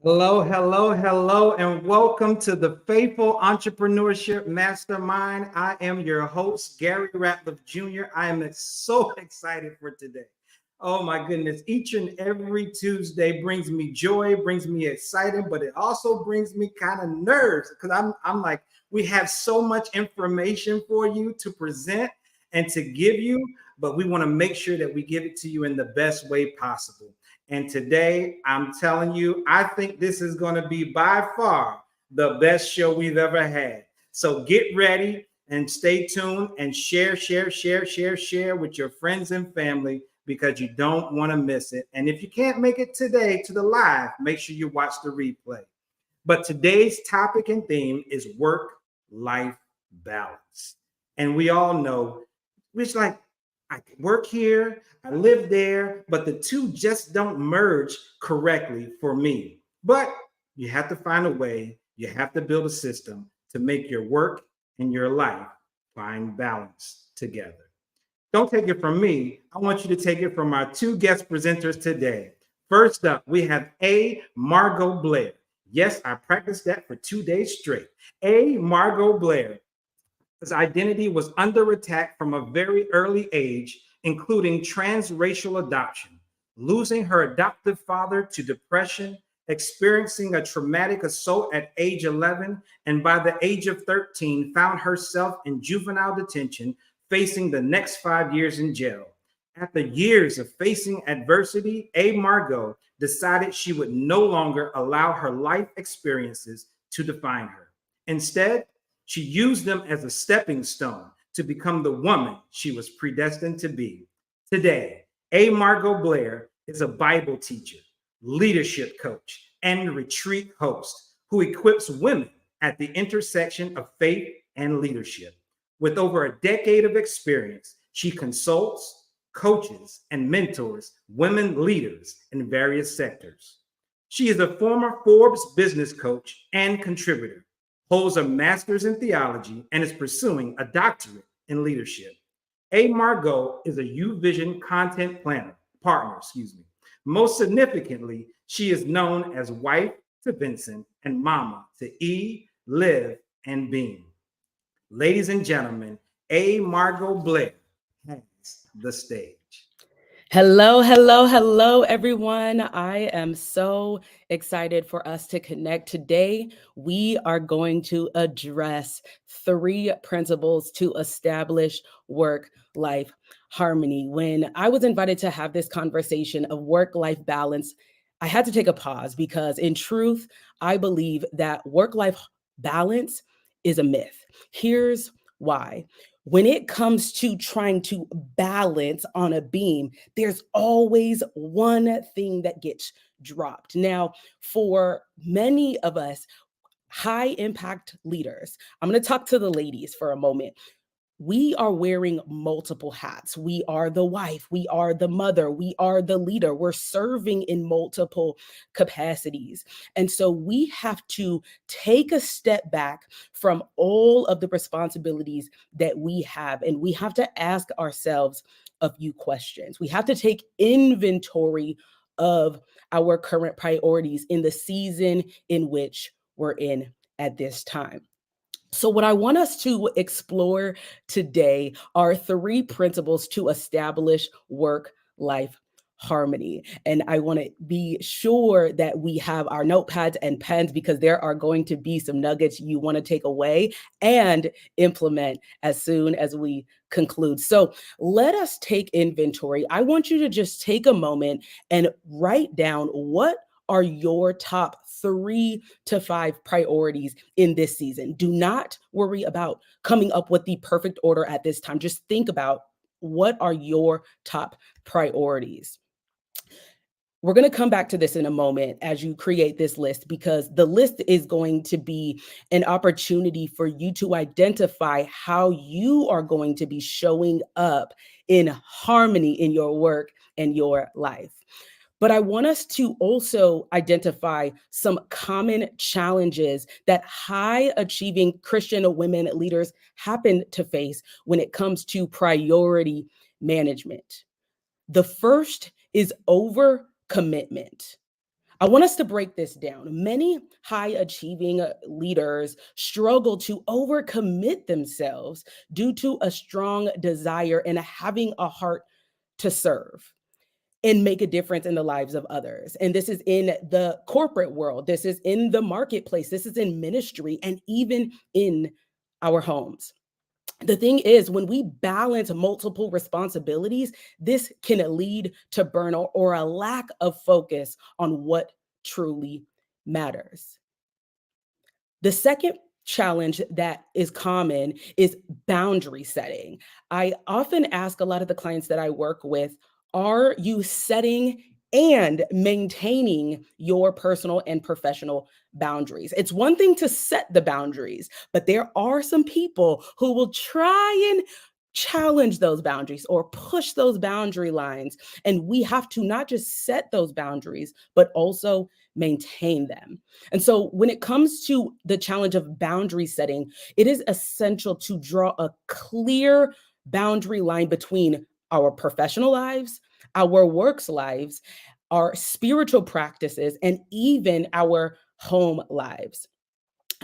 Hello, hello, hello, and welcome to the Faithful Entrepreneurship Mastermind. I am your host, Gary Ratliff Jr. I am so excited for today. Oh my goodness, each and every Tuesday brings me joy, brings me excitement, but it also brings me kind of nerves because I'm like, we have so much information for you to present and to give you, but we want to make sure that we give it to you in the best way possible. And today, I'm telling you, I think this is going to be by far the best show we've ever had. So get ready and stay tuned and share with your friends and family because you don't want to miss it. And if you can't make it today to the live, make sure you watch the replay. But today's topic and theme is work-life balance. And we all know it's like I work here, I live there, but the two just don't merge correctly for me. But you have to find a way, you have to build a system to make your work and your life find balance together. Don't take it from me. I want you to take it from our two guest presenters today. First up, we have A. Margot Blair. Yes, I practiced that for 2 days straight. A. Margot Blair. His identity was under attack from a very early age, including transracial adoption, losing her adoptive father to depression, experiencing a traumatic assault at age 11, and by the age of 13, found herself in juvenile detention, facing the next 5 years in jail. After years of facing adversity, A. Margot decided she would no longer allow her life experiences to define her. Instead, she used them as a stepping stone to become the woman she was predestined to be. Today, A. Margot Blair is a Bible teacher, leadership coach, and retreat host who equips women at the intersection of faith and leadership. With over a decade of experience, she consults, coaches, and mentors women leaders in various sectors. She is a former Forbes business coach and contributor, holds a master's in theology, and is pursuing a doctorate in leadership. A. Margot is a UVision content partner. Most significantly, she is known as wife to Vincent and mama to E, Liv, and Beam. Ladies and gentlemen, A. Margot Blair has the stage. Hello, hello, hello, everyone. I am so excited for us to connect. Today, we are going to address 3 principles to establish work-life harmony. When I was invited to have this conversation of work-life balance, I had to take a pause because in truth, I believe that work-life balance is a myth. Here's why. When it comes to trying to balance on a beam, there's always one thing that gets dropped. Now, for many of us, high impact leaders, I'm going to talk to the ladies for a moment. We are wearing multiple hats. We are the wife, we are the mother, we are the leader. We're serving in multiple capacities. And so we have to take a step back from all of the responsibilities that we have. And we have to ask ourselves a few questions. We have to take inventory of our current priorities in the season in which we're in at this time. So, what I want us to explore today are 3 principles to establish work-life harmony. And I want to be sure that we have our notepads and pens because there are going to be some nuggets you want to take away and implement as soon as we conclude. So, let us take inventory. I want you to just take a moment and write down what are your top 3 to 5 priorities in this season. Do not worry about coming up with the perfect order at this time. Just think about what are your top priorities. We're going to come back to this in a moment as you create this list, because the list is going to be an opportunity for you to identify how you are going to be showing up in harmony in your work and your life. But I want us to also identify some common challenges that high achieving Christian women leaders happen to face when it comes to priority management. The first is overcommitment. I want us to break this down. Many high achieving leaders struggle to overcommit themselves due to a strong desire and having a heart to serve and make a difference in the lives of others. And this is in the corporate world, this is in the marketplace, this is in ministry, and even in our homes. The thing is, when we balance multiple responsibilities, this can lead to burnout or a lack of focus on what truly matters. The second challenge that is common is boundary setting. I often ask a lot of the clients that I work with, are you setting and maintaining your personal and professional boundaries? It's one thing to set the boundaries, but there are some people who will try and challenge those boundaries or push those boundary lines. And we have to not just set those boundaries, but also maintain them. And so when it comes to the challenge of boundary setting, it is essential to draw a clear boundary line between our professional lives, our works lives, our spiritual practices, and even our home lives.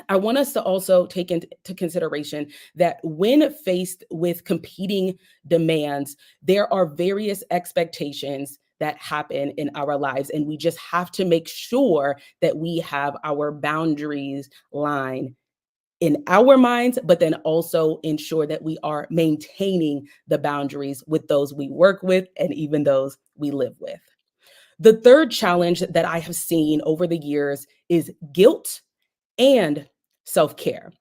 I want us to also take into consideration that when faced with competing demands, there are various expectations that happen in our lives. And we just have to make sure that we have our boundaries line in our minds, but then also ensure that we are maintaining the boundaries with those we work with and even those we live with. The third challenge that I have seen over the years is guilt and self care.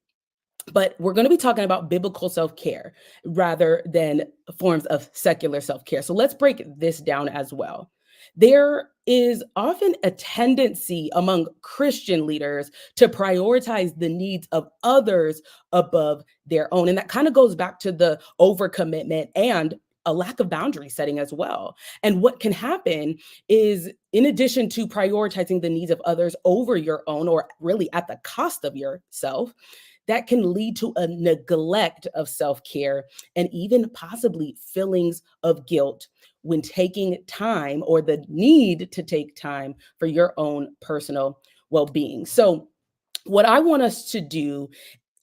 But we're going to be talking about biblical self care rather than forms of secular self care. So let's break this down as well. There is often a tendency among Christian leaders to prioritize the needs of others above their own. And that kind of goes back to the overcommitment and a lack of boundary setting as well. And what can happen is, in addition to prioritizing the needs of others over your own, or really at the cost of yourself, that can lead to a neglect of self care and even possibly feelings of guilt when taking time or the need to take time for your own personal well being. So, what I want us to do,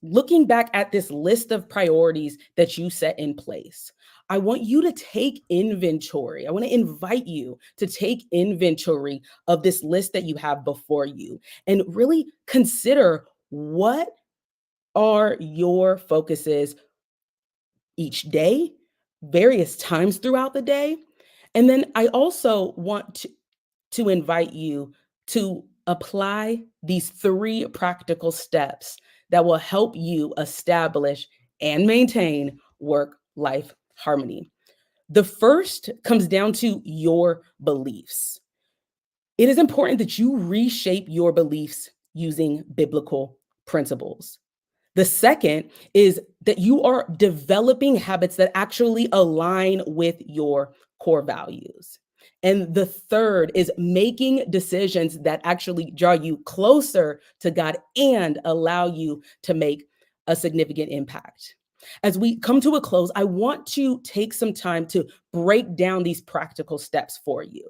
looking back at this list of priorities that you set in place, I want you to take inventory. I want to invite you to take inventory of this list that you have before you and really consider what are your focuses each day, various times throughout the day. And then I also want to invite you to apply these three practical steps that will help you establish and maintain work-life harmony. The first comes down to your beliefs. It is important that you reshape your beliefs using biblical principles. The second is that you are developing habits that actually align with your core values. And the third is making decisions that actually draw you closer to God and allow you to make a significant impact. As we come to a close, I want to take some time to break down these practical steps for you.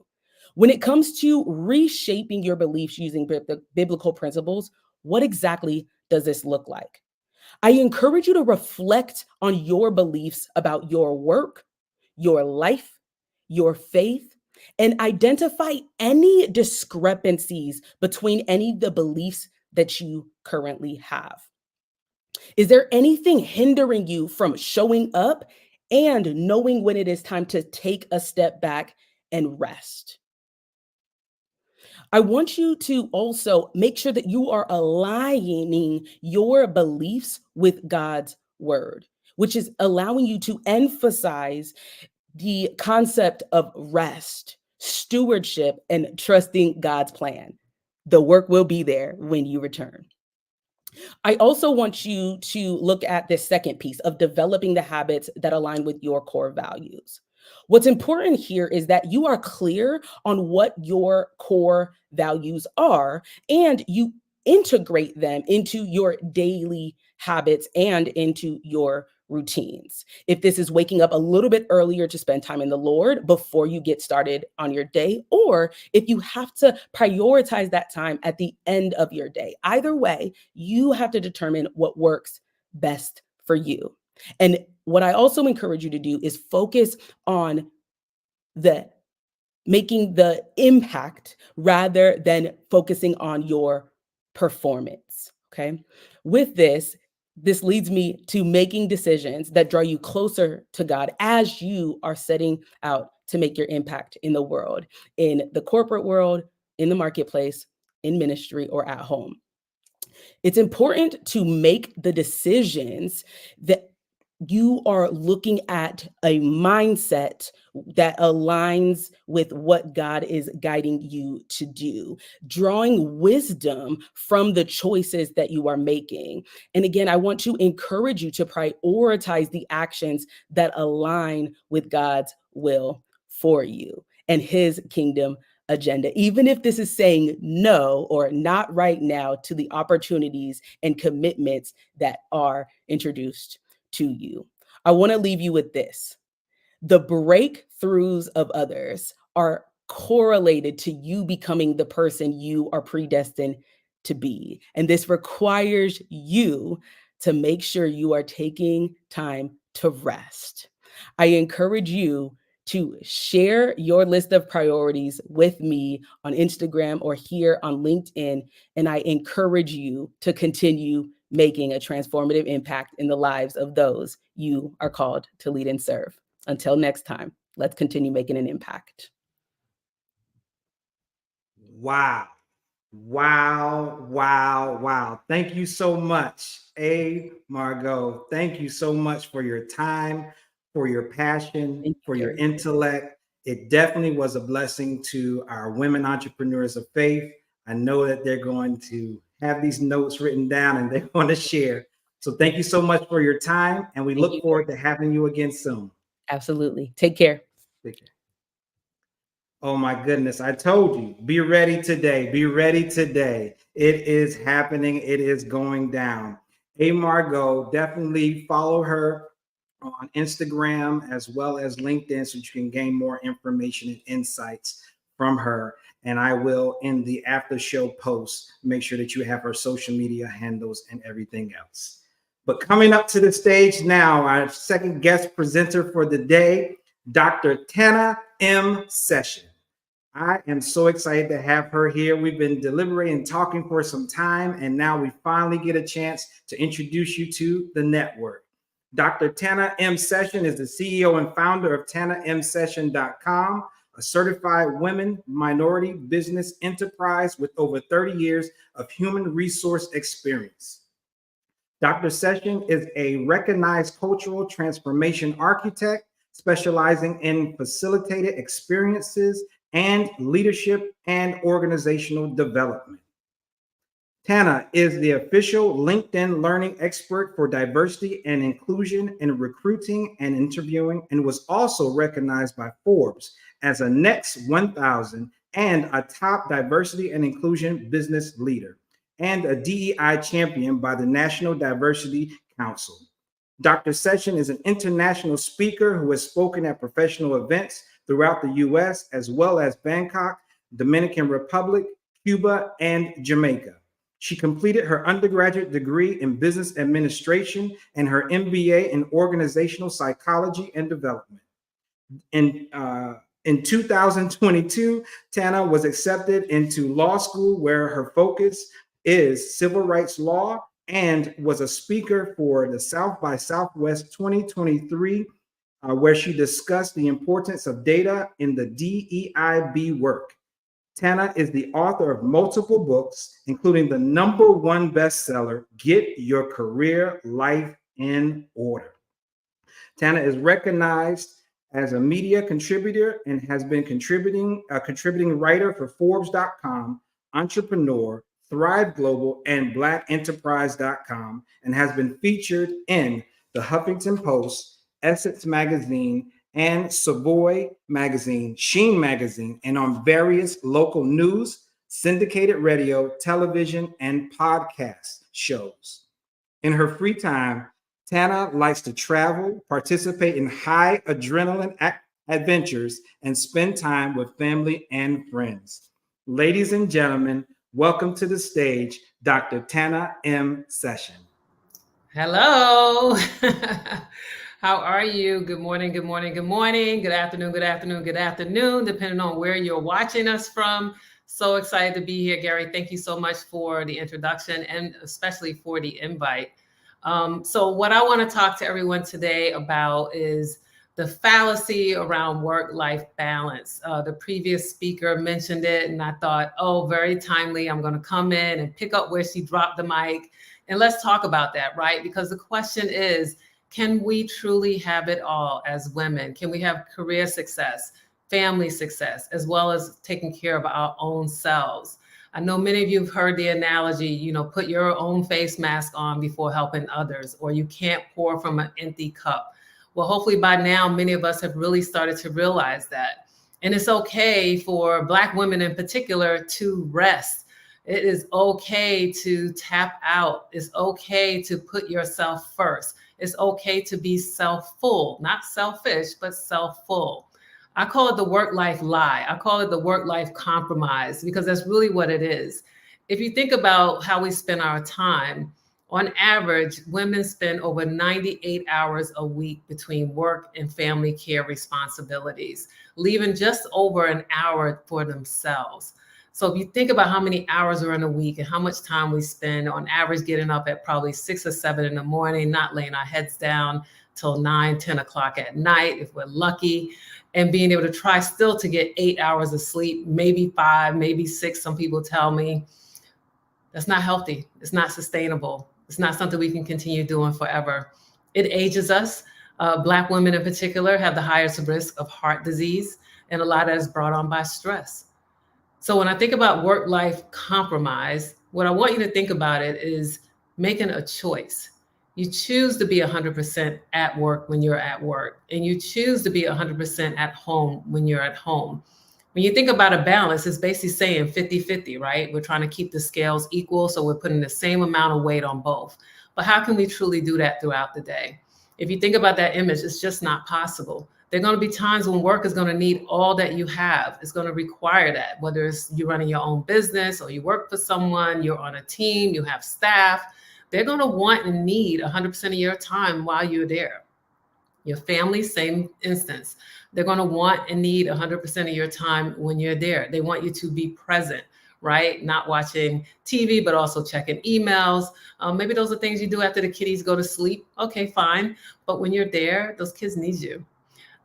When it comes to reshaping your beliefs using biblical principles, what exactly does this look like? I encourage you to reflect on your beliefs about your work, your life, your faith, and identify any discrepancies between any of the beliefs that you currently have. Is there anything hindering you from showing up and knowing when it is time to take a step back and rest? I want you to also make sure that you are aligning your beliefs with God's word, which is allowing you to emphasize the concept of rest, stewardship, and trusting God's plan. The work will be there when you return. I also want you to look at this second piece of developing the habits that align with your core values. What's important here is that you are clear on what your core values are and you integrate them into your daily habits and into your routines. If this is waking up a little bit earlier to spend time in the Lord before you get started on your day, or if you have to prioritize that time at the end of your day, either way, you have to determine what works best for you. And what I also encourage you to do is focus on the making the impact rather than focusing on your performance. Okay. With this leads me to making decisions that draw you closer to God as you are setting out to make your impact in the world, in the corporate world, in the marketplace, in ministry, or at home. It's important to make the decisions that you are looking at a mindset that aligns with what God is guiding you to do, drawing wisdom from the choices that you are making. And again, I want to encourage you to prioritize the actions that align with God's will for you and his kingdom agenda, even if this is saying no or not right now to the opportunities and commitments that are introduced to you. I want to leave you with this. The breakthroughs of others are correlated to you becoming the person you are predestined to be. And this requires you to make sure you are taking time to rest. I encourage you to share your list of priorities with me on Instagram or here on LinkedIn. And I encourage you to continue making a transformative impact in the lives of those you are called to lead and serve. Until next time, let's continue making an impact. Wow. Wow, wow, wow. Thank you so much, Margot. Thank you so much for your time, for your passion, Thank you, for your Gary. intellect. It definitely was a blessing to our women entrepreneurs of faith. I know that they're going to have these notes written down and they want to share. So thank you so much for your time, and we Thank look you, forward Gary. to having you again soon. Absolutely. Take care. Take care. Oh my goodness. I told you, be ready today. Be ready today. It is happening. It is going down. Hey, Margot, definitely follow her on Instagram as well as LinkedIn so you can gain more information and insights from her. And I will, in the after show post, make sure that you have her social media handles and everything else. But coming up to the stage now, our second guest presenter for the day, Dr. Tana M. Session. I am so excited to have her here. We've been deliberating and talking for some time, and now we finally get a chance to introduce you to the network. Dr. Tana M. Session is the CEO and founder of TanaMSession.com, a certified women minority business enterprise with over 30 years of human resource experience. Dr. Session is a recognized cultural transformation architect specializing in facilitated experiences and leadership and organizational development. Tana is the official LinkedIn learning expert for diversity and inclusion in recruiting and interviewing, and was also recognized by Forbes as a Next 1000 and a top diversity and inclusion business leader, and a DEI champion by the National Diversity Council. Dr. Session is an international speaker who has spoken at professional events throughout the US, as well as Bangkok, Dominican Republic, Cuba, and Jamaica. She completed her undergraduate degree in business administration and her MBA in organizational psychology and development. In 2022, Tana was accepted into law school where her focus is civil rights law, and was a speaker for the South by Southwest 2023, where she discussed the importance of data in the DEIB work. Tana is the author of multiple books, including the #1 bestseller, Get Your Career Life in Order. Tana is recognized as a media contributor and has been a contributing writer for Forbes.com, Entrepreneur, Thrive Global, and BlackEnterprise.com, and has been featured in the Huffington Post, Essence Magazine, and Savoy Magazine, Sheen Magazine, and on various local news, syndicated radio, television, and podcast shows. In her free time, Tana likes to travel, participate in high adrenaline adventures, and spend time with family and friends. Ladies and gentlemen, welcome to the stage, Dr. Tana M. Session. Hello. How are you? Good morning, good morning, good morning. Good afternoon, good afternoon, good afternoon, depending on where you're watching us from. So excited to be here, Gary. Thank you so much for the introduction and especially for the invite. So what I want to talk to everyone today about is the fallacy around work-life balance. The previous speaker mentioned it, and I thought, oh, very timely. I'm going to come in and pick up where she dropped the mic. And let's talk about that, right? Because the question is, can we truly have it all as women? Can we have career success, family success, as well as taking care of our own selves? I know many of you have heard the analogy, put your own face mask on before helping others, or you can't pour from an empty cup. Well, hopefully by now, many of us have really started to realize that. And it's okay for Black women in particular to rest. It is okay to tap out. It's okay to put yourself first. It's okay to be self-full, not selfish, but self-full. I call it the work-life lie. I call it the work-life compromise because that's really what it is. If you think about how we spend our time, on average, women spend over 98 hours a week between work and family care responsibilities, leaving just over an hour for themselves. So if you think about how many hours are in a week and how much time we spend on average getting up at probably 6 or 7 in the morning, not laying our heads down till 9, 10 o'clock at night, if we're lucky, and being able to try still to get 8 hours of sleep, maybe 5, maybe 6, some people tell me, that's not healthy. It's not sustainable. It's not something we can continue doing forever. It ages us. Black women in particular have the highest risk of heart disease, and a lot of that is brought on by stress. So when I think about work-life compromise, what I want you to think about it is making a choice. You choose to be 100% at work when you're at work, and you choose to be 100% at home when you're at home. When you think about a balance, it's basically saying 50-50, right? We're trying to keep the scales equal, so we're putting the same amount of weight on both. But how can we truly do that throughout the day? If you think about that image, it's just not possible. There are going to be times when work is going to need all that you have. It's going to require that, whether it's you running your own business or you work for someone, you're on a team, you have staff. They're going to want and need 100% of your time while you're there. Your family, same instance. They're going to want and need 100% of your time when you're there. They want you to be present, right? Not watching TV, but also checking emails. Maybe those are things you do after the kiddies go to sleep. Okay, fine. But when you're there, those kids need you.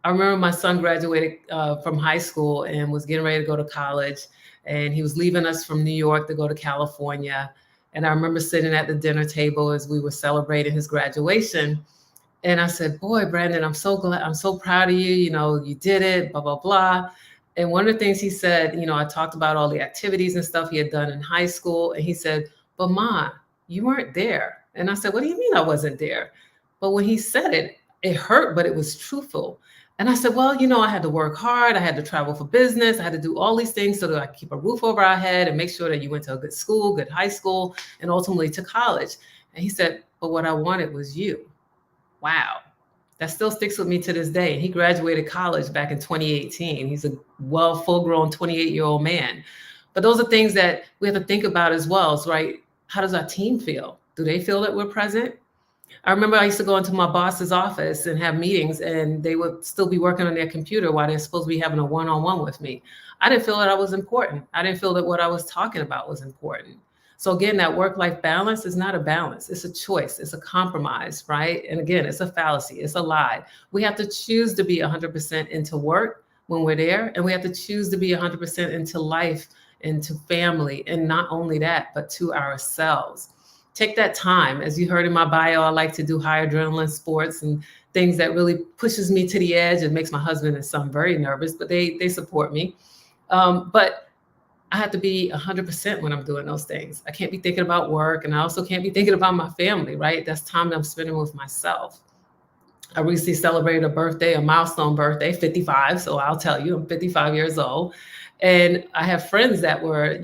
I remember my son graduated from high school and was getting ready to go to college. And he was leaving us from New York to go to California. And I remember sitting at the dinner table as we were celebrating his graduation. And I said, boy, Brandon, I'm so glad, I'm so proud of you. You did it, blah, blah, blah. And one of the things he said, I talked about all the activities and stuff he had done in high school. And he said, but Ma, you weren't there. And I said, what do you mean I wasn't there? But when he said it, it hurt, but it was truthful. And I said, well, I had to work hard. I had to travel for business. I had to do all these things so that I could keep a roof over our head and make sure that you went to a good school, good high school, and ultimately to college. And he said, but what I wanted was you. Wow. That still sticks with me to this day. He graduated college back in 2018. He's a full-grown 28-year-old man. But those are things that we have to think about as well, right? How does our team feel? Do they feel that we're present? I remember I used to go into my boss's office and have meetings, and they would still be working on their computer while they're supposed to be having a one-on-one with me. I didn't feel that I was important. I didn't feel that what I was talking about was important. So again, that work-life balance is not a balance. It's a choice. It's a compromise, right? And again, it's a fallacy. It's a lie. We have to choose to be 100% into work when we're there, and we have to choose to be 100% into life, into family, and not only that, but to ourselves. Take that time. As you heard in my bio, I like to do high adrenaline sports and things that really pushes me to the edge. It makes my husband and son very nervous, but they support me. But I have to be 100% when I'm doing those things. I can't be thinking about work, and I also can't be thinking about my family, right? That's time that I'm spending with myself. I recently celebrated a birthday, a milestone birthday, 55. So I'll tell you, I'm 55 years old. And I have friends that were,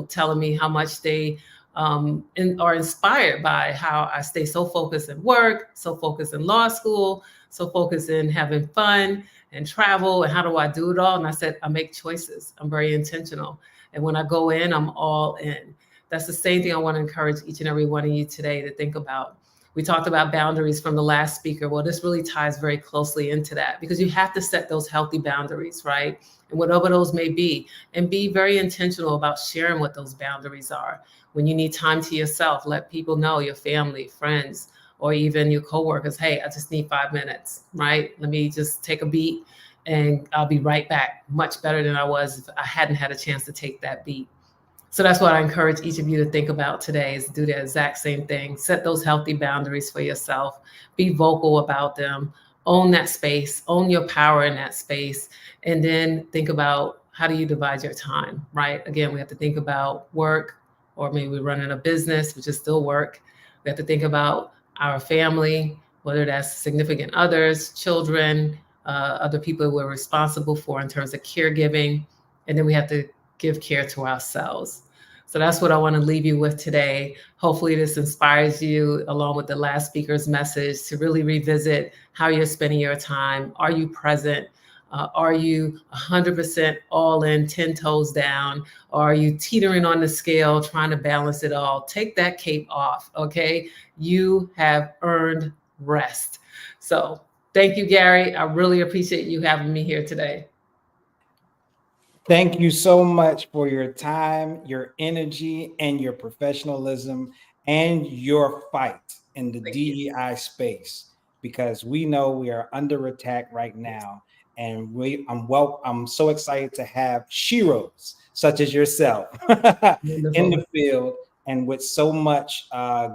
telling me how much they and are inspired by how I stay so focused in work, so focused in law school, so focused in having fun and travel. And how do I do it all? And I said, I make choices. I'm very intentional. And when I go in, I'm all in. That's the same thing I want to encourage each and every one of you today to think about. We talked about boundaries from the last speaker. Well, this really ties very closely into that because you have to set those healthy boundaries, right? And whatever those may be, and be very intentional about sharing what those boundaries are. When you need time to yourself, let people know, your family, friends, or even your coworkers, hey, I just need 5 minutes, right? Let me just take a beat and I'll be right back. Much better than I was if I hadn't had a chance to take that beat. So that's what I encourage each of you to think about today, is do the exact same thing. Set those healthy boundaries for yourself. Be vocal about them. Own that space. Own your power in that space. And then think about, how do you divide your time, right? Again, we have to think about work, or maybe we're running a business, which is still work. We have to think about our family, whether that's significant others, children, other people we're responsible for in terms of caregiving. And then we have to give care to ourselves. So that's what I want to leave you with today. Hopefully this inspires you, along with the last speaker's message, to really revisit how you're spending your time. Are you present? Are you 100% all in, 10 toes down? Or are you teetering on the scale, trying to balance it all? Take that cape off, okay? You have earned rest. So thank you, Gary. I really appreciate you having me here today. Thank you so much for your time, your energy, and your professionalism, and your fight in the Thank you. DEI space, because we know we are under attack right now. And I'm so excited to have sheroes such as yourself in Wonderful. the field, and with so much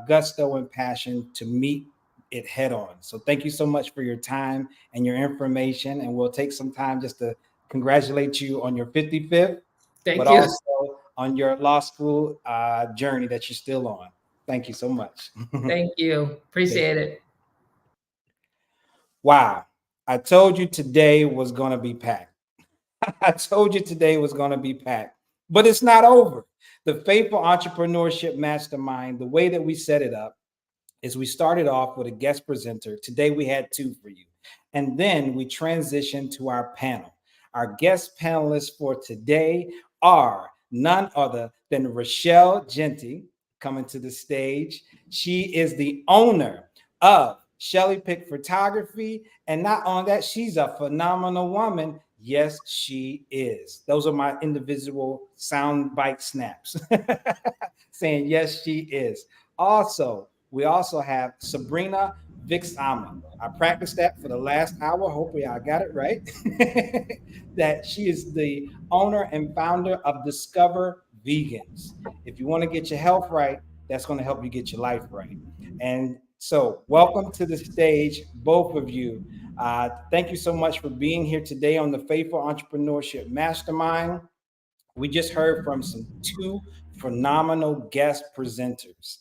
gusto and passion to meet it head on. So thank you so much for your time and your information. And we'll take some time just to congratulate you on your 55th, but Thank you. also on your law school journey that you're still on. Thank you so much. Thank you. Appreciate it. Wow. I told you today was going to be packed. I told you today was going to be packed, but it's not over. The Faithful Entrepreneurship Mastermind, the way that we set it up is we started off with a guest presenter. Today we had two for you. And then we transitioned to our panel. Our guest panelists for today are none other than Rochelle Genty, coming to the stage. She is the owner of Shelly Pick Photography. And not only that, she's a phenomenal woman. Yes, she is. Those are my individual sound bite snaps saying, yes, she is. Also, we also have Sabrina Vixama. I practiced that for the last hour. Hopefully, I got it right. That she is the owner and founder of Discover Vegans. If you want to get your health right, that's going to help you get your life right. And so, welcome to the stage, both of you. Thank you so much for being here today on the Faithful Entrepreneurship Mastermind. We just heard from two phenomenal guest presenters,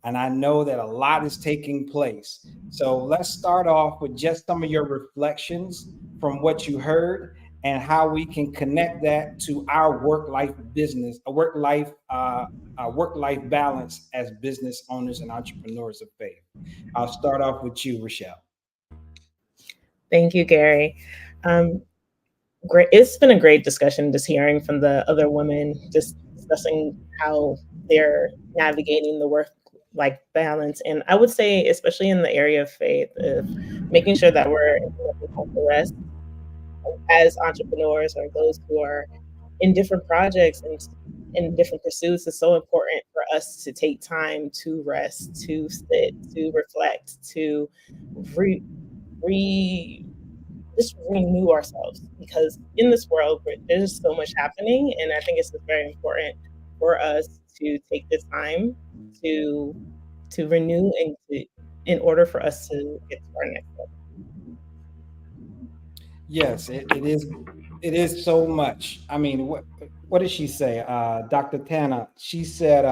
and I know that a lot is taking place. So let's start off with just some of your reflections from what you heard, and how we can connect that to our work-life business, a work-life balance as business owners and entrepreneurs of faith. I'll start off with you, Rochelle. Thank you, Gary. Great. It's been a great discussion, just hearing from the other women, just discussing how they're navigating the work-life balance. And I would say, especially in the area of faith, of making sure that we're implementing the rest as entrepreneurs, or those who are in different projects and in different pursuits. It's so important for us to take time to rest, to sit, to reflect, to just renew ourselves, because in this world there's so much happening, and I think it's just very important for us to take the time to renew and in order for us to get to our next level. Yes, it is. It is so much. I mean, what did she say? Dr. Tana, she said,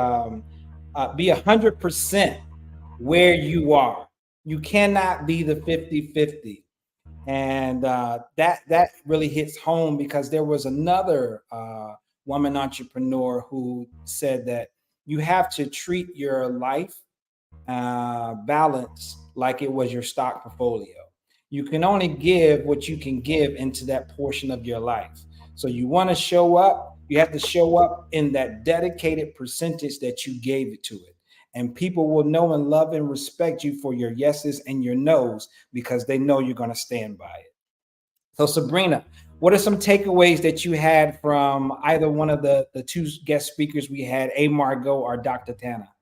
be 100% where you are. You cannot be the 50-50. And that really hits home, because there was another woman entrepreneur who said that you have to treat your life balance like it was your stock portfolio. You can only give what you can give into that portion of your life. So you want to show up, you have to show up in that dedicated percentage that you gave it to it. And people will know and love and respect you for your yeses and your nos because they know you're going to stand by it. So, Sabrina, what are some takeaways that you had from either one of the two guest speakers we had, A. Margot or Dr. Tana?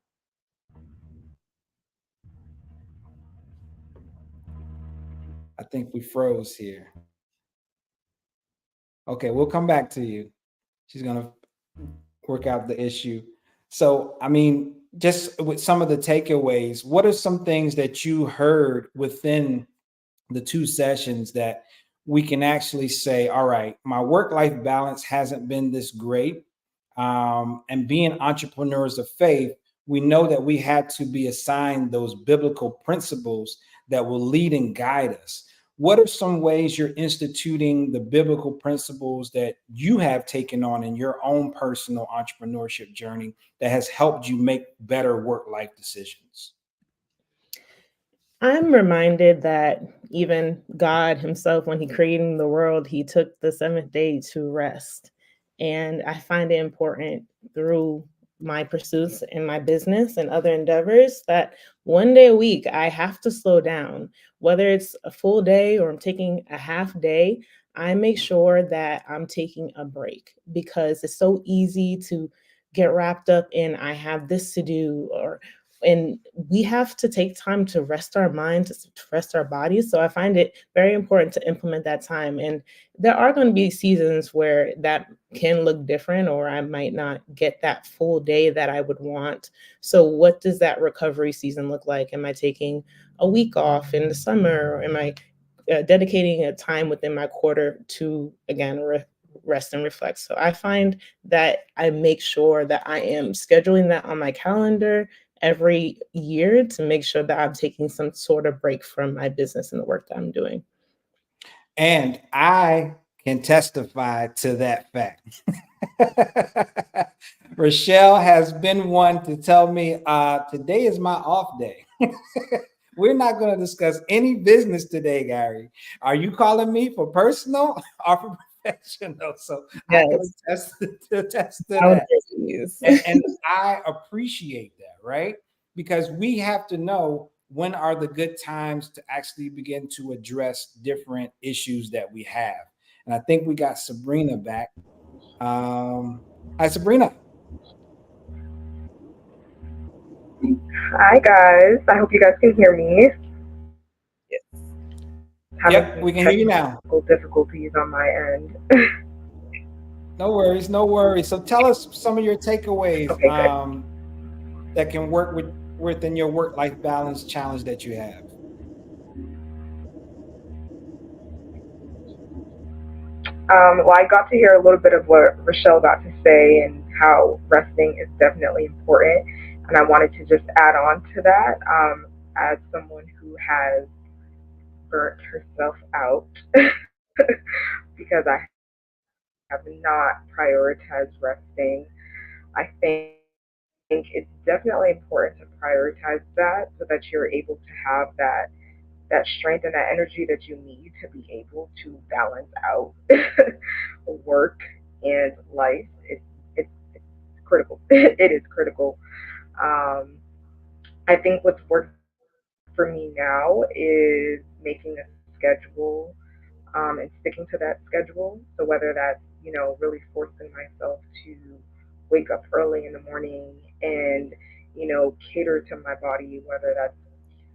I think we froze here. Okay, we'll come back to you. She's going to work out the issue. So, I mean, just with some of the takeaways, what are some things that you heard within the two sessions that we can actually say, all right, my work life balance hasn't been this great. And being entrepreneurs of faith, we know that we had to be assigned those biblical principles that will lead and guide us. What are some ways you're instituting the biblical principles that you have taken on in your own personal entrepreneurship journey that has helped you make better work life decisions? I'm reminded that even God himself, when he created the world, he took the seventh day to rest. And I find it important through my pursuits in my business and other endeavors that one day a week I have to slow down, whether it's a full day or I'm taking a half day. I make sure that I'm taking a break because it's so easy to get wrapped up in I have this to do, or and we have to take time to rest our minds, to rest our bodies. So I find it very important to implement that time. And there are going to be seasons where that can look different, or I might not get that full day that I would want. So what does that recovery season look like? Am I taking a week off in the summer? Or am I dedicating a time within my quarter to, again, rest and reflect? So I find that I make sure that I am scheduling that on my calendar every year to make sure that I'm taking some sort of break from my business and the work that I'm doing. And I can testify to that fact. Rochelle has been one to tell me, today is my off day. We're not going to discuss any business today, Gary. Are you calling me for personal or for professional? So I can Yes, attest to that. boundaries. And I appreciate that, right? Because we have to know when are the good times to actually begin to address different issues that we have. And I think we got Sabrina back. Hi, Sabrina. Hi guys, I hope you guys can hear me. Having Yep, some we can hear you now. technical difficulties on my end. No worries, no worries. So tell us some of your takeaways Okay, good. that can work within your work-life balance challenge that you have. Well, I got to hear a little bit of what Rochelle got to say and how resting is definitely important. And I wanted to just add on to that as someone who has burnt herself out because I have not prioritized resting. I think it's definitely important to prioritize that so that you're able to have that strength and that energy that you need to be able to balance out work and life. It's critical. It is critical. Um, I think what's worked for me now is making a schedule and sticking to that schedule. So whether that's really forcing myself to wake up early in the morning and cater to my body, whether that's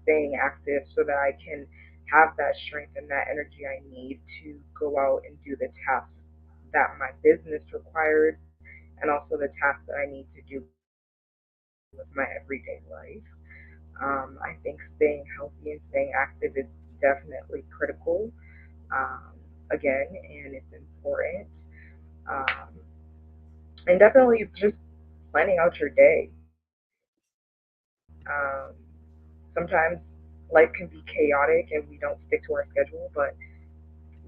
staying active so that I can have that strength and that energy I need to go out and do the tasks that my business requires and also the tasks that I need to do with my everyday life. I think staying healthy and staying active is definitely critical. Again, and it's important. Um, and definitely just planning out your day. Sometimes life can be chaotic and we don't stick to our schedule, but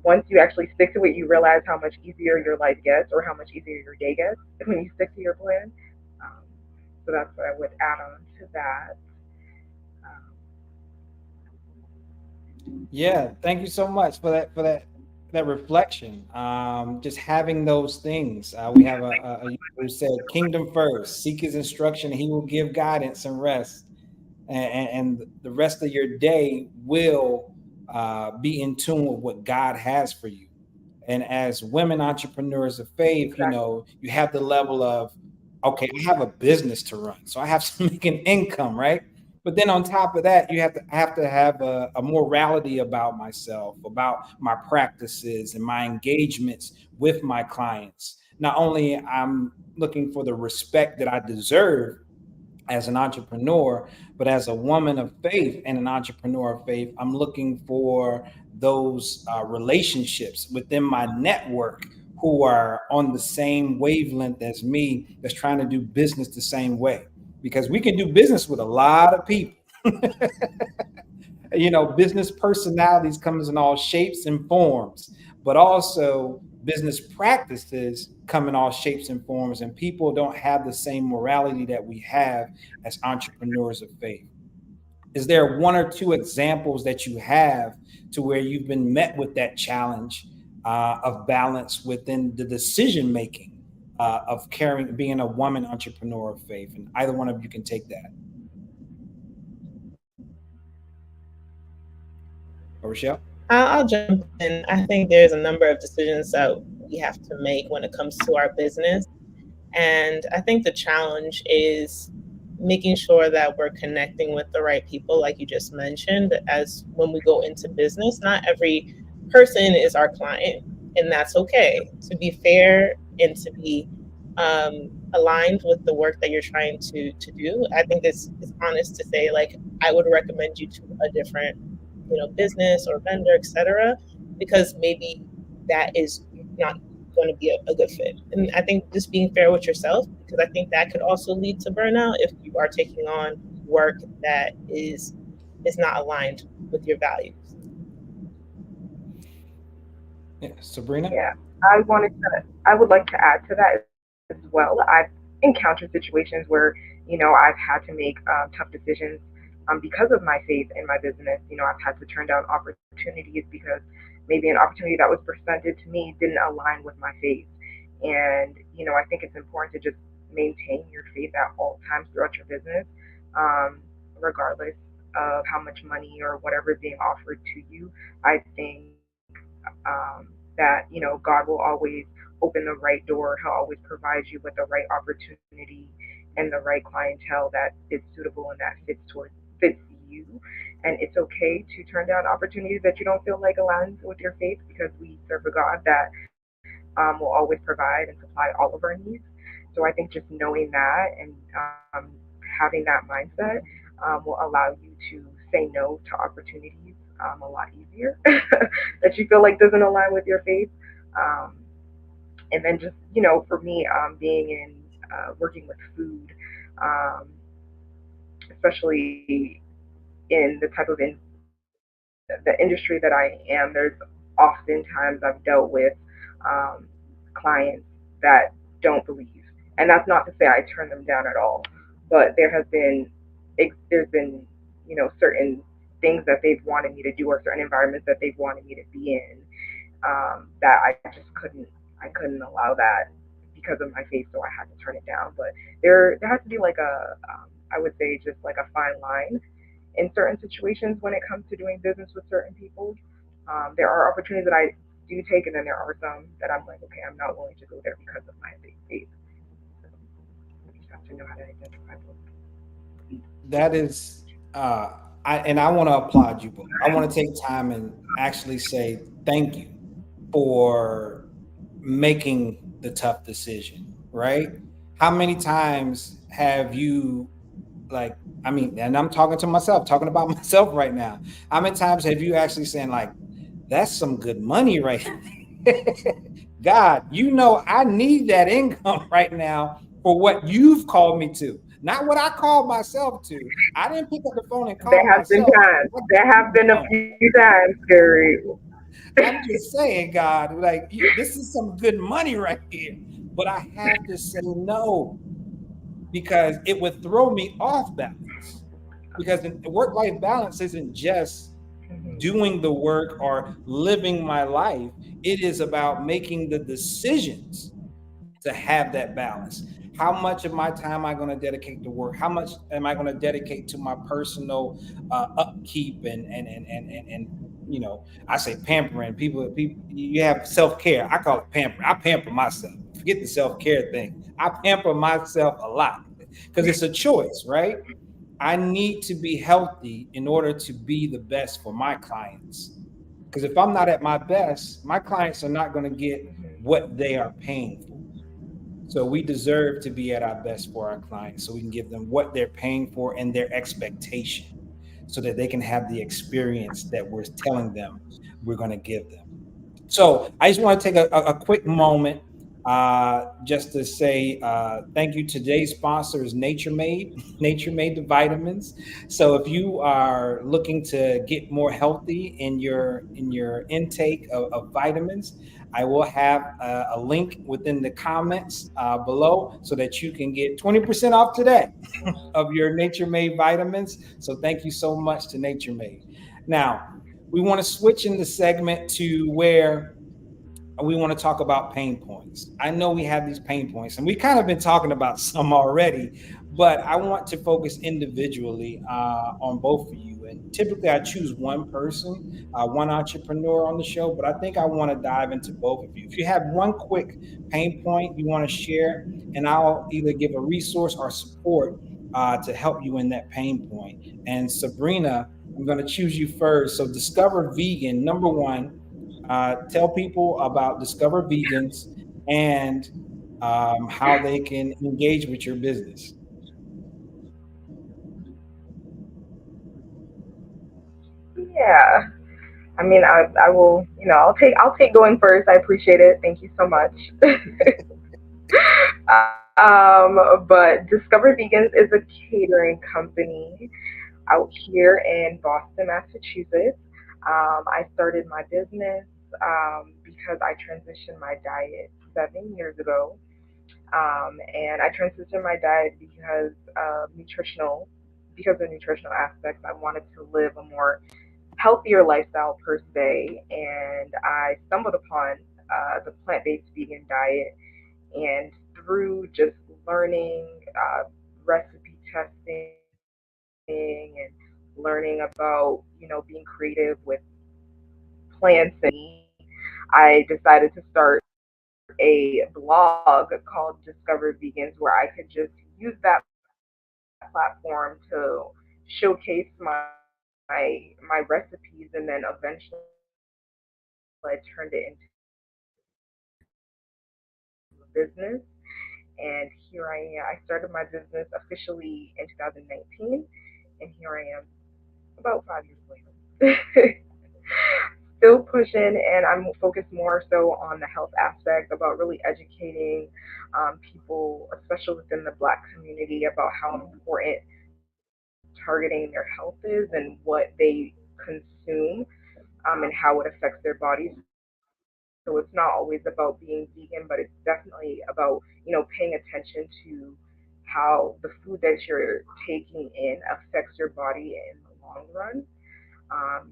once you actually stick to it, you realize how much easier your life gets or how much easier your day gets when you stick to your plan. Um, So that's what I would add on to that. Um, Yeah, thank you so much for that reflection. Just having those things. We have a who said, "Kingdom first, seek His instruction, He will give guidance and rest, and the rest of your day will be in tune with what God has for you." And as women entrepreneurs of faith, exactly. you have the level of, okay, I have a business to run, so I have to make an income, right? But then on top of that, I have to have a morality about myself, about my practices and my engagements with my clients. Not only I'm looking for the respect that I deserve as an entrepreneur, but as a woman of faith and an entrepreneur of faith, I'm looking for those relationships within my network who are on the same wavelength as me, that's trying to do business the same way. Because we can do business with a lot of people. Business personalities comes in all shapes and forms, but also business practices come in all shapes and forms, and people don't have the same morality that we have as entrepreneurs of faith. Is there one or two examples that you have to where you've been met with that challenge of balance within the decision making of being a woman entrepreneur of faith? And either one of you can take that. Or Rochelle? I'll jump in. I think there's a number of decisions that we have to make when it comes to our business. And I think the challenge is making sure that we're connecting with the right people, like you just mentioned, as when we go into business. Not every person is our client, and that's okay. To be fair and to be aligned with the work that you're trying to do, I think it's honest to say, like, I would recommend you to a different, business or vendor, etc., because maybe that is not going to be a good fit. And I think just being fair with yourself, because I think that could also lead to burnout if you are taking on work that is not aligned with your values. Yeah, Sabrina? Yeah, I would like to add to that as well. I've encountered situations where, I've had to make tough decisions because of my faith in my business. I've had to turn down opportunities because maybe an opportunity that was presented to me didn't align with my faith. And, I think it's important to just maintain your faith at all times throughout your business, regardless of how much money or whatever is being offered to you. I think that God will always open the right door. He'll always provide you with the right opportunity and the right clientele that is suitable and that fits you. And it's okay to turn down opportunities that you don't feel like aligns with your faith, because we serve a God that will always provide and supply all of our needs. So I think just knowing that and having that mindset will allow you to say no to opportunities a lot easier that you feel like doesn't align with your faith. Um, and then just, for me, being in working with food, um, especially in the type of the industry that I am, there's oftentimes I've dealt with um, clients that don't believe, and that's not to say I turn them down at all, but there's been certain things that they've wanted me to do, or certain environments that they've wanted me to be in, that I couldn't allow that because of my faith, so I had to turn it down. But there has to be like I would say just like a fine line in certain situations when it comes to doing business with certain people. There are opportunities that I do take, and then there are some that I'm like, okay, I'm not willing to go there because of my faith. So you just have to know how to identify both. That is, I want to applaud you both. I want to take time and actually say thank you for making the tough decision, right? How many times have you, like, I mean, and I'm talking to myself, talking about myself right now. How many times have you actually saying, like, that's some good money right now? God, I need that income right now for what you've called me to, not what I called myself to. I didn't pick up the phone and call There have been myself. times. There have been a few times, Gary. I'm just saying, God, like, this is some good money right here, but I have to say no. because it would throw me off balance. Because work life balance isn't just doing the work or living my life, it is about making the decisions to have that balance. How much of my time am I going to dedicate to work? How much am I going to dedicate to my personal upkeep and I say pampering. People, you have self care. I call it pampering. I pamper myself. Forget the self care thing. I pamper myself a lot because it's a choice, right? I need to be healthy in order to be the best for my clients. Because if I'm not at my best, my clients are not going to get what they are paying for. So we deserve to be at our best for our clients so we can give them what they're paying for and their expectation so that they can have the experience that we're telling them we're going to give them. So I just want to take a quick moment just to say thank you. Today's sponsor is Nature Made, Nature Made the vitamins. So if you are looking to get more healthy in your intake of vitamins, I will have a link within the comments below so that you can get 20% off today of your Nature Made vitamins. So thank you so much to Nature Made. Now, we want to switch in the segment to where we want to talk about pain points. I know we have these pain points, and we kind of been talking about some already, but I want to focus individually on both of you. And typically, I choose one person, one entrepreneur on the show, but I think I want to dive into both of you. If you have one quick pain point you want to share, and I'll either give a resource or support to help you in that pain point. And Sabrina, I'm going to choose you first. So, Discover Vegan, number one, tell people about Discover Vegans and how they can engage with your business. Yeah. I mean, I will, I'll take going first. I appreciate it. Thank you so much. But Discover Vegans is a catering company out here in Boston, Massachusetts. I started my business because I transitioned my diet 7 years ago. And I transitioned my diet because of nutritional aspects. I wanted to live a more healthier lifestyle per se, and I stumbled upon the plant-based vegan diet, and through just learning, recipe testing, and learning about being creative with plants and meat, I decided to start a blog called Discover Vegans where I could just use that platform to showcase my recipes, and then eventually I turned it into a business. And here I am. I started my business officially in 2019, and here I am about 5 years later. Still pushing, and I'm focused more so on the health aspect about really educating people, especially within the Black community, about how important targeting their health is and what they consume and how it affects their bodies. So it's not always about being vegan, but it's definitely about paying attention to how the food that you're taking in affects your body in the long run.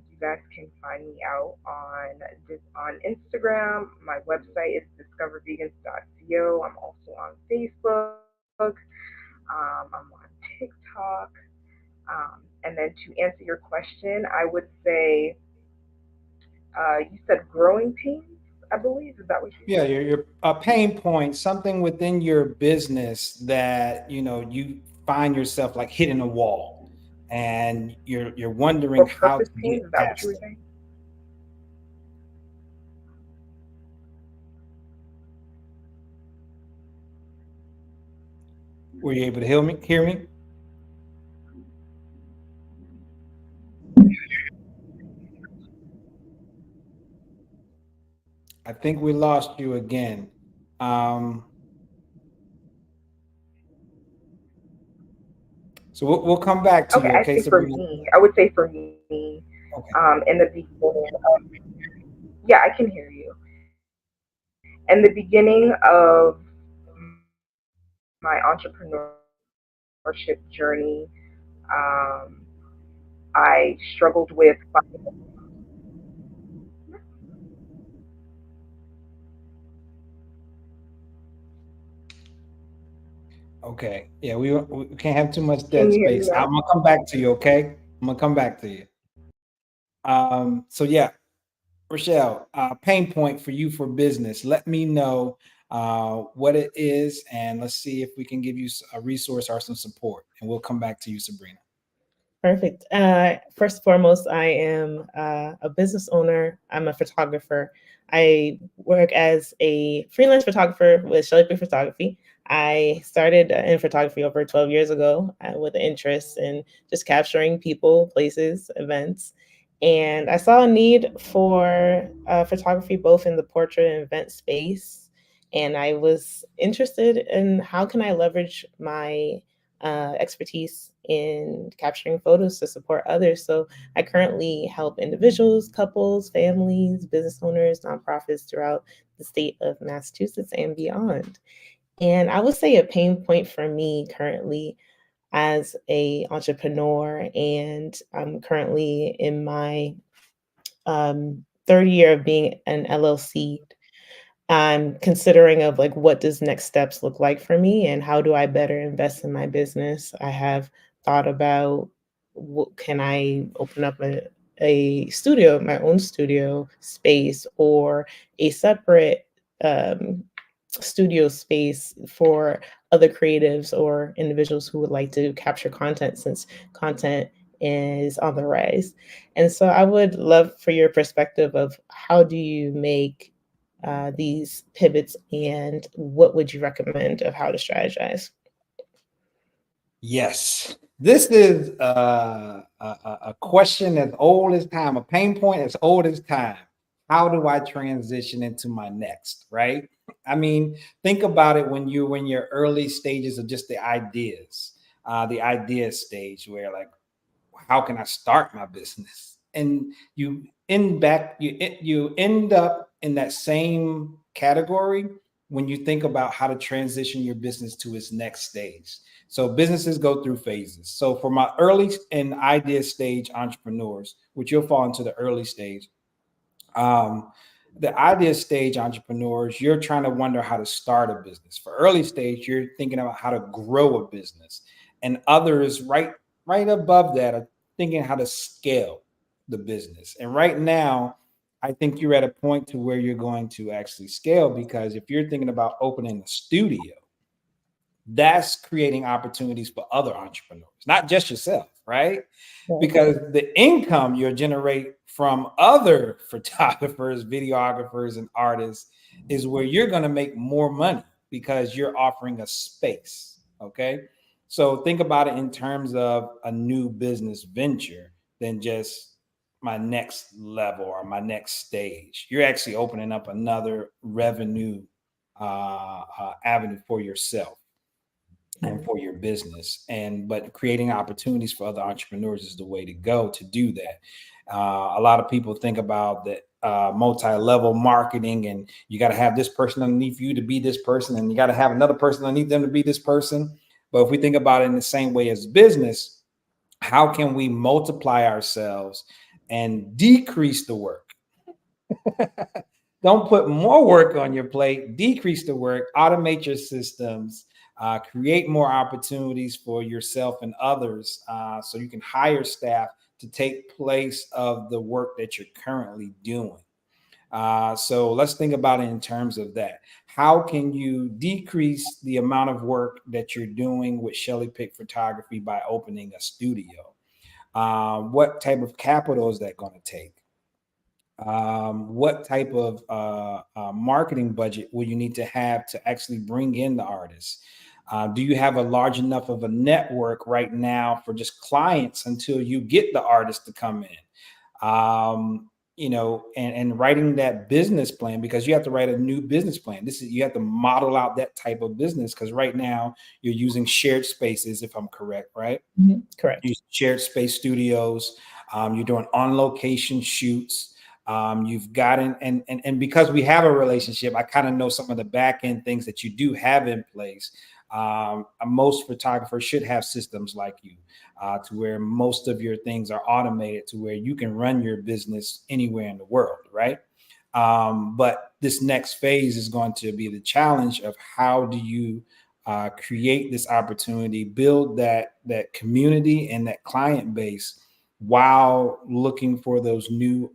You guys can find me out on Instagram. My website is discovervegans.co. I'm also on Facebook. I'm on TikTok. And then to answer your question, I would say you said growing pains, I believe. Is that what you Yeah, said? your pain point, something within your business that you find yourself like hitting a wall, and you're wondering Or how purpose to pains? get Is that what you past were it. saying? Were you able to hear me? Hear me? I think we lost you again. Um, so we'll come back to Okay, you, I okay, say for Sabrina? me, I would say for me, Okay. in the beginning of, yeah, I can hear you. In the beginning of my entrepreneurship journey, entrepreneurship journey. I struggled with finding. Okay. Yeah, we can't have too much Can dead you hear me space. now? I'm gonna come back to you, okay? I'm gonna come back to you. So yeah, Rochelle, pain point for you for business. Let me know what it is, and let's see if we can give you a resource or some support. And we'll come back to you, Sabrina. Perfect. First and foremost, I am a business owner. I'm a photographer. I work as a freelance photographer with Shelly Pick Photography. I started in photography over 12 years ago with an interest in just capturing people, places, events. And I saw a need for photography both in the portrait and event space. And I was interested in how can I leverage my expertise in capturing photos to support others. So I currently help individuals, couples, families, business owners, nonprofits throughout the state of Massachusetts and beyond. And I would say a pain point for me currently as a entrepreneur, and I'm currently in my third year of being an LLC. I'm considering of like what does next steps look like for me and how do I better invest in my business. I have thought about what can I open up a studio, my own studio space, or a separate studio space for other creatives or individuals who would like to capture content, since content is on the rise. And so I would love for your perspective of how do you make these pivots, and what would you recommend of how to strategize? Yes, this is a question as old as time, a pain point as old as time. How do I transition into my next, right? I mean, think about it when you're in your early stages of just the idea stage where like, how can I start my business? And you end up in that same category when you think about how to transition your business to its next stage. So businesses go through phases. So for my early and idea stage entrepreneurs, which you'll fall into the early stage, um, the idea stage entrepreneurs, you're trying to wonder how to start a business. For early stage, you're thinking about how to grow a business, and others right above that are thinking how to scale the business. And right now, I think you're at a point to where you're going to actually scale, because if you're thinking about opening a studio, that's creating opportunities for other entrepreneurs, not just yourself, right? Right. Because the income you'll generate from other photographers, videographers, and artists is where you're going to make more money because you're offering a space. Okay. So think about it in terms of a new business venture than just my next level or my next stage. You're actually opening up another revenue avenue for yourself and for your business, and but creating opportunities for other entrepreneurs is the way to go to do that. A lot of people think about that multi-level marketing, and you got to have this person underneath you to be this person, and you got to have another person underneath them to be this person. But if we think about it in the same way as business, how can we multiply ourselves and decrease the work? Don't put more work on your plate, decrease the work, automate your systems, create more opportunities for yourself and others, so you can hire staff to take place of the work that you're currently doing. So let's think about it in terms of that. How can you decrease the amount of work that you're doing with Shelly Pick Photography by opening a studio? What type of capital is that going to take? What type of marketing budget will you need to have to actually bring in the artists? Do you have a large enough of a network right now for just clients until you get the artist to come in? And writing that business plan, because you have to write a new business plan. You have to model out that type of business, because right now you're using shared spaces, if I'm correct, right? Correct. Shared space studios. You're doing on location shoots. You've gotten and because we have a relationship, I kind of know some of the back end things that you do have in place. Most photographers should have systems like you, to where most of your things are automated to where you can run your business anywhere in the world, right? But this next phase is going to be the challenge of how do you create this opportunity, build that community and that client base while looking for those new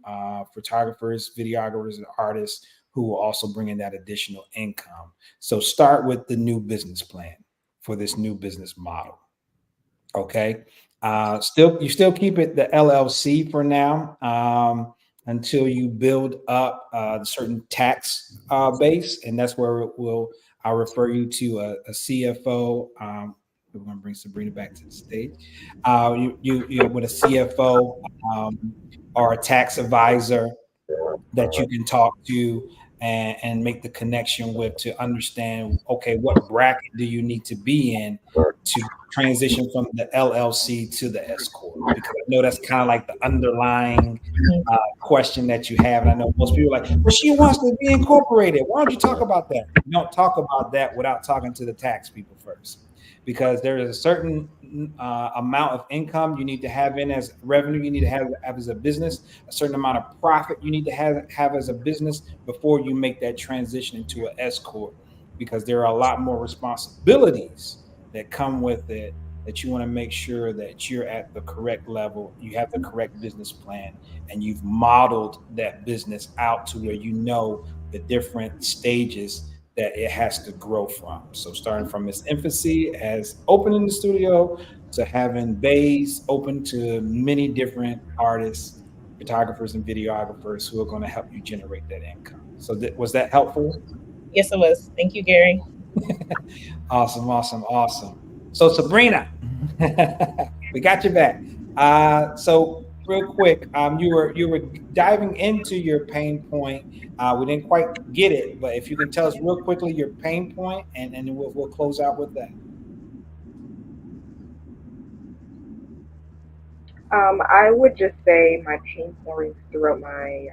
photographers, videographers, and artists who will also bring in that additional income. So start with the new business plan for this new business model. Okay. You still keep it the LLC for now, until you build up a certain tax base, and that's where I'll refer you to a CFO. We're going to bring Sabrina back to the stage. You with a CFO, or a tax advisor that you can talk to and make the connection with, to understand, okay, what bracket do you need to be in to transition from the LLC to the S corp? Because I know that's kind of like the underlying question that you have, and I know most people are like, well, she wants to be incorporated. Why don't you talk about that? You don't talk about that without talking to the tax people first, because there is a certain amount of income you need to have in as revenue, you need to have as a business, a certain amount of profit you need to have as a business before you make that transition into an S corp, because there are a lot more responsibilities that come with it, that you want to make sure that you're at the correct level, you have the correct business plan, and you've modeled that business out to where you know the different stages that it has to grow from. So starting from its infancy as opening the studio to having bays open to many different artists, photographers, and videographers who are going to help you generate that income. So was that helpful? Yes, it was. Thank you, Gary. Awesome. So Sabrina, we got you back. So real quick, you were diving into your pain point. We didn't quite get it, but if you can tell us real quickly your pain point, and then we'll close out with that. I would just say my pain points throughout my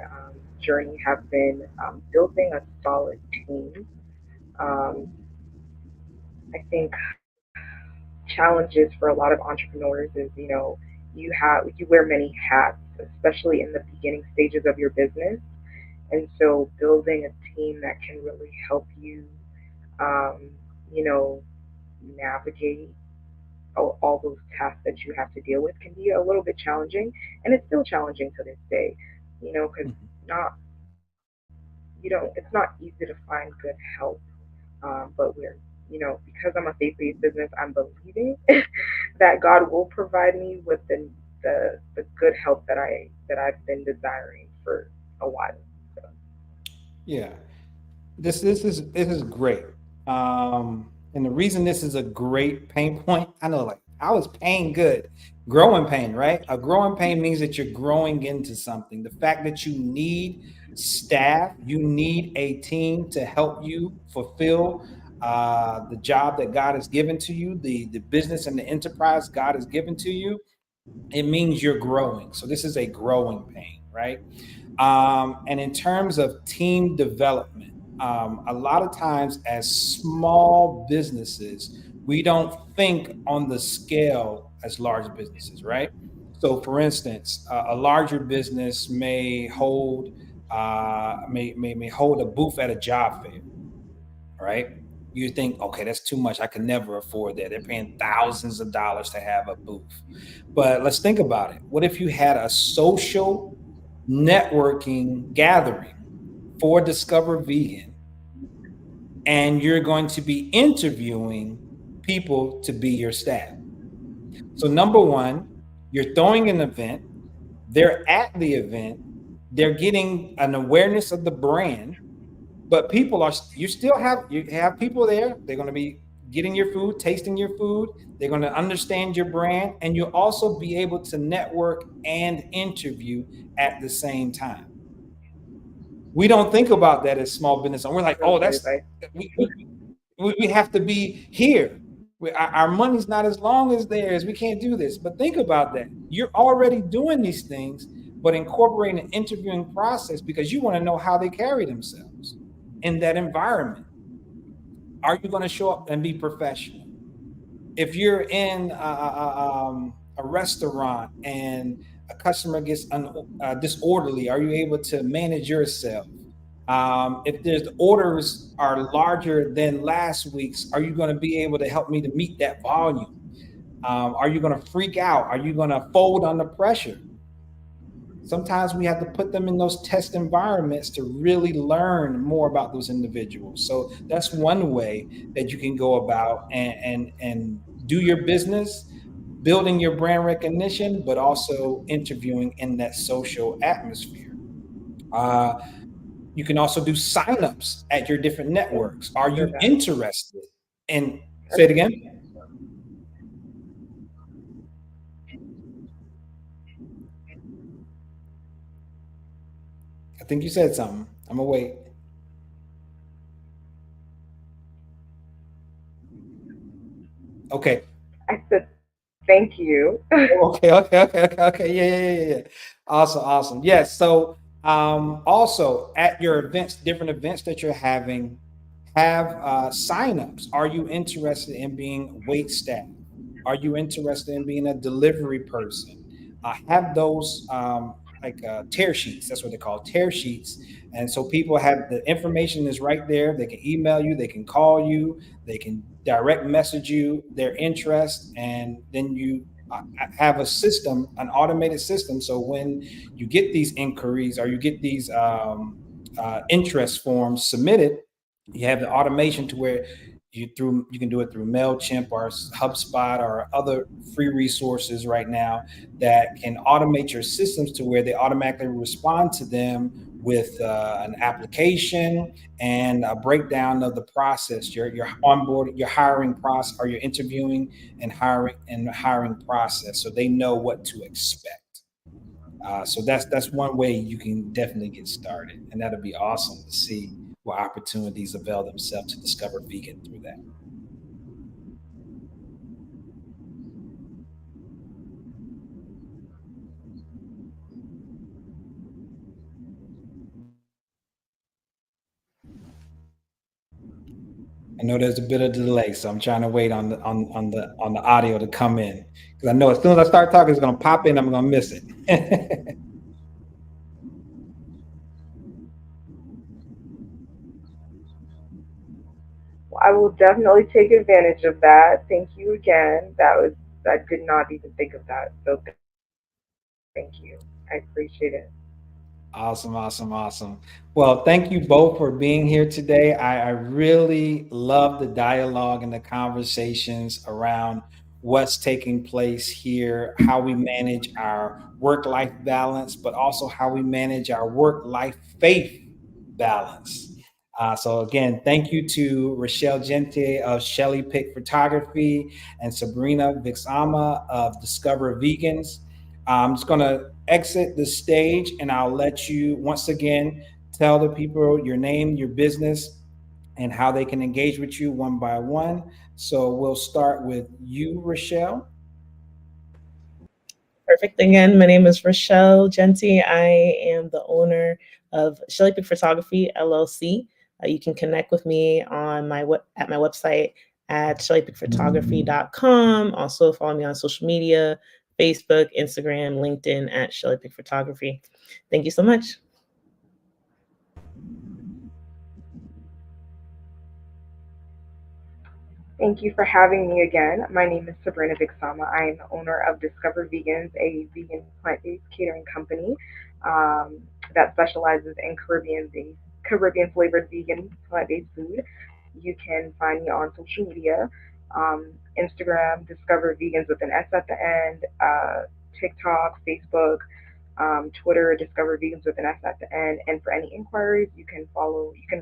journey have been building a solid team. Um, I think challenges for a lot of entrepreneurs is, you wear many hats, especially in the beginning stages of your business. And so building a team that can really help you, um, you know, navigate all those tasks that you have to deal with can be a little bit challenging, and it's still challenging to this day. Because not it's not easy to find good help, but because I'm a faith-based business, I'm believing that God will provide me with the good help that I've been desiring for a while. So. Yeah. This is great. And the reason this is a great pain point, I know, like, I was pain good, growing pain, right? A growing pain means that you're growing into something. The fact that you need staff, you need a team to help you fulfill the job that God has given to you, the business and the enterprise God has given to you. It means you're growing. So this is a growing pain, right? And in terms of team development, a lot of times as small businesses, we don't think on the scale as large businesses, right? So, for instance, a larger business may hold a booth at a job fair, right? You think, okay, that's too much. I can never afford that. They're paying thousands of dollars to have a booth. But let's think about it. What if you had a social networking gathering for Discover Vegan, and you're going to be interviewing people to be your staff? So, number one, you're throwing an event, they're at the event, they're getting an awareness of the brand, but you have people there. They're going to be getting your food, tasting your food. They're going to understand your brand, and you'll also be able to network and interview at the same time. We don't think about that as small business, and we're like, oh, we, we have to be here. Our money's not as long as theirs. We can't do this. But think about that. You're already doing these things, but incorporating an interviewing process because you want to know how they carry themselves in that environment. are you going to show up and be professional? If you're in a restaurant and a customer gets disorderly, are you able to manage yourself? If there's orders are larger than last week's, are you going to be able to help me to meet that volume? Are you going to freak out? Are you going to fold under pressure? Sometimes we have to put them in those test environments to really learn more about those individuals. So that's one way that you can go about and do your business, building your brand recognition, but also interviewing in that social atmosphere. Uh, you can also do signups at your different networks. Are For you that. interested in, say it again? I think you said something. I'm gonna wait. Okay. I said thank you. Okay, okay. Yeah. Awesome, awesome. Yes. So, also at your events, different events that you're having, have signups. Are you interested in being wait staff? Are you interested in being a delivery person? Have those like tear sheets. That's what they call tear sheets. And so people have the information is right there. They can email you. They can call you. They can direct message you their interest, and then you have a system, an automated system. So when you get these inquiries or you get these interest forms submitted, you have the automation to where you can do it through MailChimp or HubSpot or other free resources right now that can automate your systems to where they automatically respond to them with an application and a breakdown of the process, your onboarding, your hiring process, or your interviewing and hiring process, so they know what to expect. So that's one way you can definitely get started, and that'll be awesome to see what opportunities avail themselves to discover vegan through that. I know there's a bit of delay, so I'm trying to wait on the audio to come in because I know as soon as I start talking, it's gonna pop in. I'm gonna miss it. I will definitely take advantage of that. Thank you again. I did not even think of that. So thank you. I appreciate it. Awesome. Well, thank you both for being here today. I really love the dialogue and the conversations around what's taking place here, how we manage our work life balance, but also how we manage our work life faith balance. So, again, thank you to Rochelle Gente of Shelly Pick Photography and Sabrina Vixama of Discover Vegans. I'm just going to exit the stage and I'll let you once again tell the people your name, your business, and how they can engage with you one by one. So we'll start with you, Rochelle. Perfect. Again, my name is Rochelle Genty. I am the owner of Shelly Pick Photography LLC. You can connect with me on at my website at shellypickphotography.com. Also follow me on social media, Facebook, Instagram, LinkedIn at Shelly Pick Photography. Thank you so much. Thank you for having me again. My name is Sabrina Vixama. I am the owner of Discover Vegans, a vegan plant-based catering company that specializes in Caribbean flavored vegan plant-based food. You can find me on social media, Instagram, Discover Vegans with an S at the end, TikTok, Facebook, Twitter, Discover Vegans with an S at the end. And for any inquiries, you can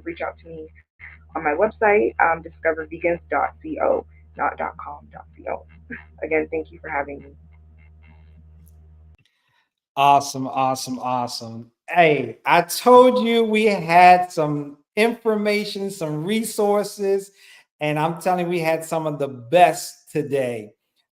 reach out to me on my website, discovervegans.co, not .com.co. Again, thank you for having me. Awesome. Hey, I told you we had some information, some resources, and I'm telling you, we had some of the best today.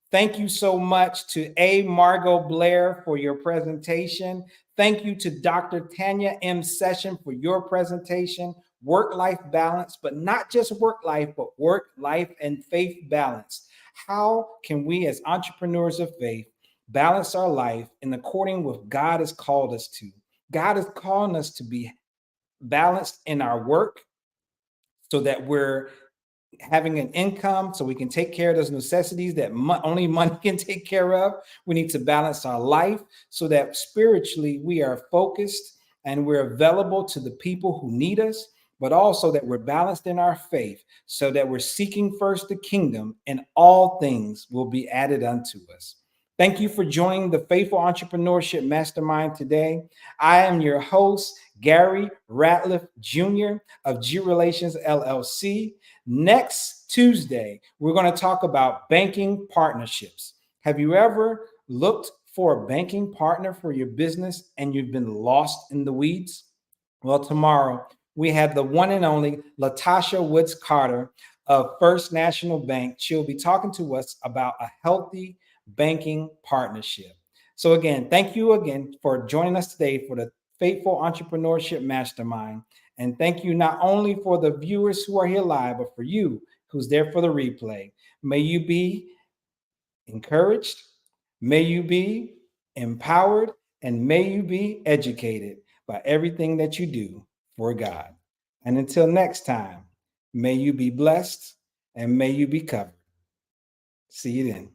Thank you so much to Margot Blair for your presentation. Thank you to Dr. Tanya M. Session for your presentation. work-life balance, but not just work-life, but work-life and faith balance. How can we as entrepreneurs of faith balance our life in according with God has called us to? God is calling us to be balanced in our work so that we're having an income so we can take care of those necessities that only money can take care of. We need to balance our life so that spiritually we are focused and we're available to the people who need us, but also that we're balanced in our faith so that we're seeking first the kingdom and all things will be added unto us. Thank you for joining the Faithful Entrepreneurship Mastermind today. I am your host, Gary Ratliff Jr. of G Relations LLC. Next Tuesday, we're going to talk about banking partnerships. Have you ever looked for a banking partner for your business and you've been lost in the weeds? Well, tomorrow we have the one and only Latasha Woods Carter of First National Bank. She'll be talking to us about a healthy banking partnership. So again, thank you again for joining us today for the Faithful Entrepreneurship Mastermind. And thank you not only for the viewers who are here live, but for you who's there for the replay. May you be encouraged, may you be empowered, and may you be educated by everything that you do for God. And until next time, may you be blessed and may you be covered. See you then.